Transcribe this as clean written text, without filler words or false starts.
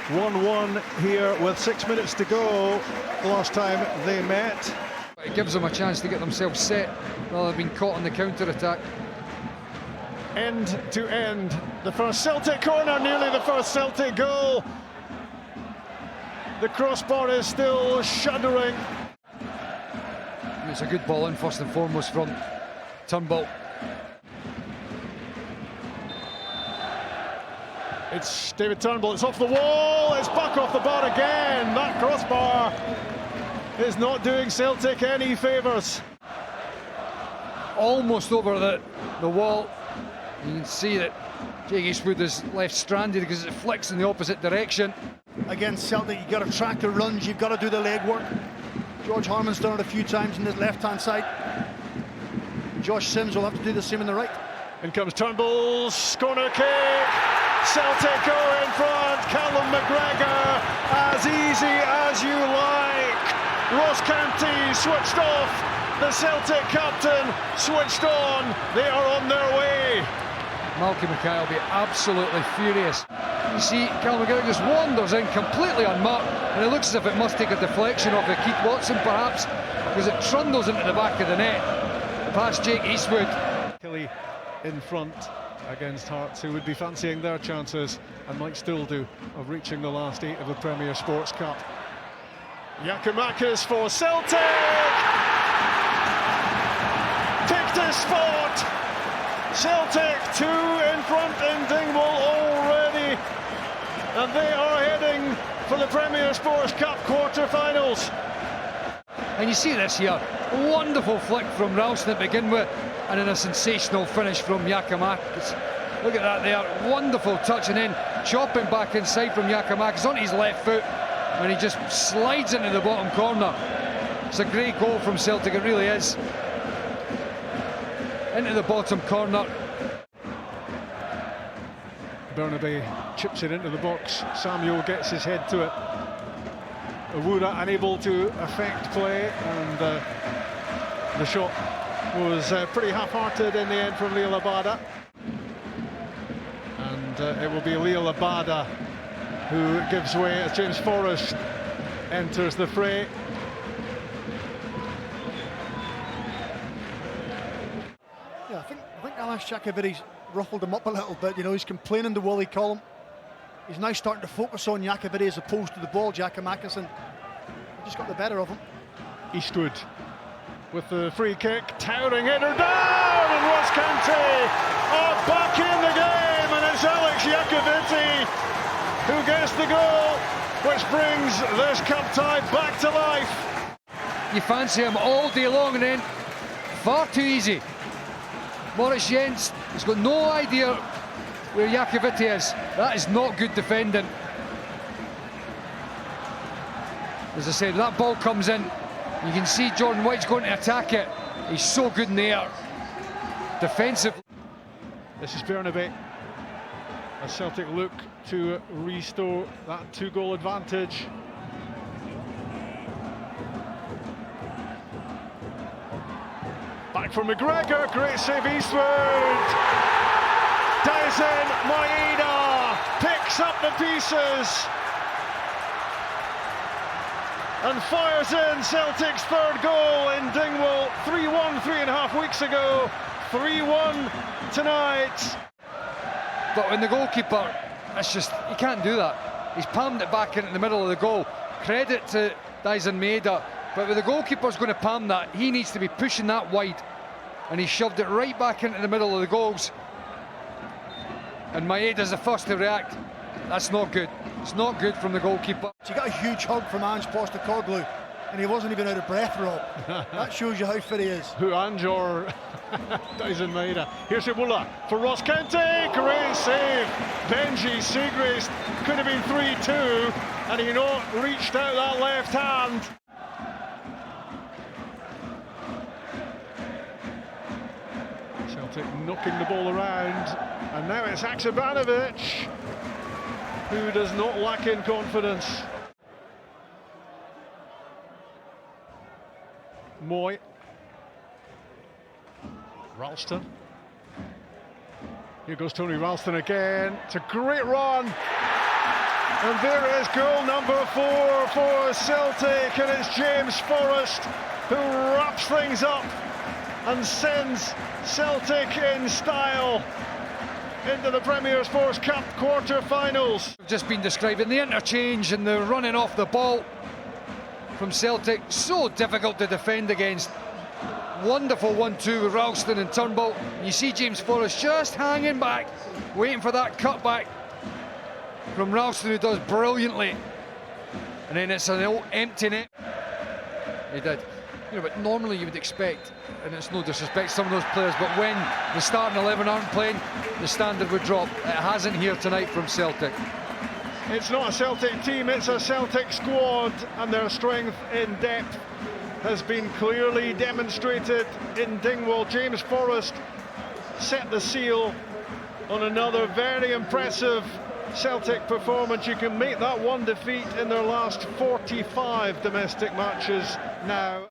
1-1 here with 6 minutes to go. The last time they met. It gives them a chance to get themselves set rather than being caught on the counter-attack. End to end, the first Celtic corner, nearly the first Celtic goal. The crossbar is still shuddering. It's a good ball in first and foremost from Turnbull. It's David Turnbull, it's off the wall, it's back off the bar again. That crossbar is not doing Celtic any favours. Almost over the wall. You can see that Jake Eastwood is left stranded because it flicks in the opposite direction. Against Celtic, you've got to track the runs, you've got to do the legwork. George Harman's done it a few times on the left-hand side. Josh Sims will have to do the same on the right. In comes Turnbull's corner kick. Celtic go in front. Callum McGregor, as easy as you like. Ross County switched off. The Celtic captain switched on. They are on their way. Malky Mackay will be absolutely furious. You see, Callum McGregor just wanders in completely unmarked, and it looks as if it must take a deflection off of Keith Watson, perhaps, because it trundles into the back of the net, past Jake Eastwood. Kelly in front against Hearts, who would be fancying their chances, and might still do, of reaching the last 8 of the Premier Sports Cup. Giakoumakis for Celtic! Picked his spot! Celtic 2 in front in Dingwall already, and they are heading for the Premier Sports Cup quarter-finals. And you see this here, a wonderful flick from Ralston to begin with, and then a sensational finish from Giakoumakis. Look at that there, wonderful touch, and then chopping back inside from Giakoumakis onto his left foot, and he just slides into the bottom corner. It's a great goal from Celtic, it really is. Into the bottom corner. Burnaby chips it into the box. Samuel gets his head to it. Awura unable to affect play, and the shot was pretty half-hearted in the end from Liel Abada. And it will be Liel Abada who gives way as James Forrest enters the fray. Yeah, I think Alex Jakovidi's ruffled him up a little bit. You know, he's complaining to Willie Collum. He's now starting to focus on Jakovidi as opposed to the ball, Giakoumakis, and he just got the better of him. Eastwood with the free kick, towering header down, and Ross County are back in the game, and it's Alex Jakovidi who gets the goal, which brings this cup tie back to life. You fancy him all day long, and then far too easy. Maurice Jens has got no idea where Jakovidi is. That is not good defending. As I said, that ball comes in. You can see Jordan White's going to attack it. He's so good in the air. Defensive. This is Burnaby as Celtic look to restore that 2-goal advantage. Back from McGregor, great save Eastwood. Daisen Maeda picks up the pieces and fires in Celtic's 3rd goal in Dingwall. 3-1 3.5 weeks ago, 3-1 tonight. But when the goalkeeper, that's just, he can't do that. He's palmed it back into the middle of the goal. Credit to Daisen Maeda, but when the goalkeeper's going to palm that, he needs to be pushing that wide, and he shoved it right back into the middle of the goals. And Maeda's the first to react. That's not good. It's not good from the goalkeeper. So you got a huge hug from Ange Postecoglou, and he wasn't even out of breath, Rob. That shows you how fit he is. Who, Ange or Daisen Maeda? Here's Awura for Ross County. Great save. Benji Siegrist could have been 3-2, and he not reached out that left hand. Celtic knocking the ball around, and now it's Haksabanovic, who does not lack in confidence. Moy. Ralston. Here goes Tony Ralston again. It's a great run. And there is goal number 4 for Celtic, and it's James Forrest who wraps things up and sends Celtic in style into the Premier Sports Cup quarter-finals. We've just been describing the interchange and the running off the ball from Celtic. So difficult to defend against. Wonderful 1-2 with Ralston and Turnbull. You see James Forrest just hanging back, waiting for that cutback from Ralston, who does brilliantly. And then it's an old empty net. He did. You know, but normally you would expect, and it's no disrespect to some of those players, but when the starting 11 aren't playing, the standard would drop. It hasn't here tonight from Celtic. It's not a Celtic team, it's a Celtic squad, and their strength in depth has been clearly demonstrated in Dingwall. James Forrest set the seal on another very impressive Celtic performance. You can make that one defeat in their last 45 domestic matches now.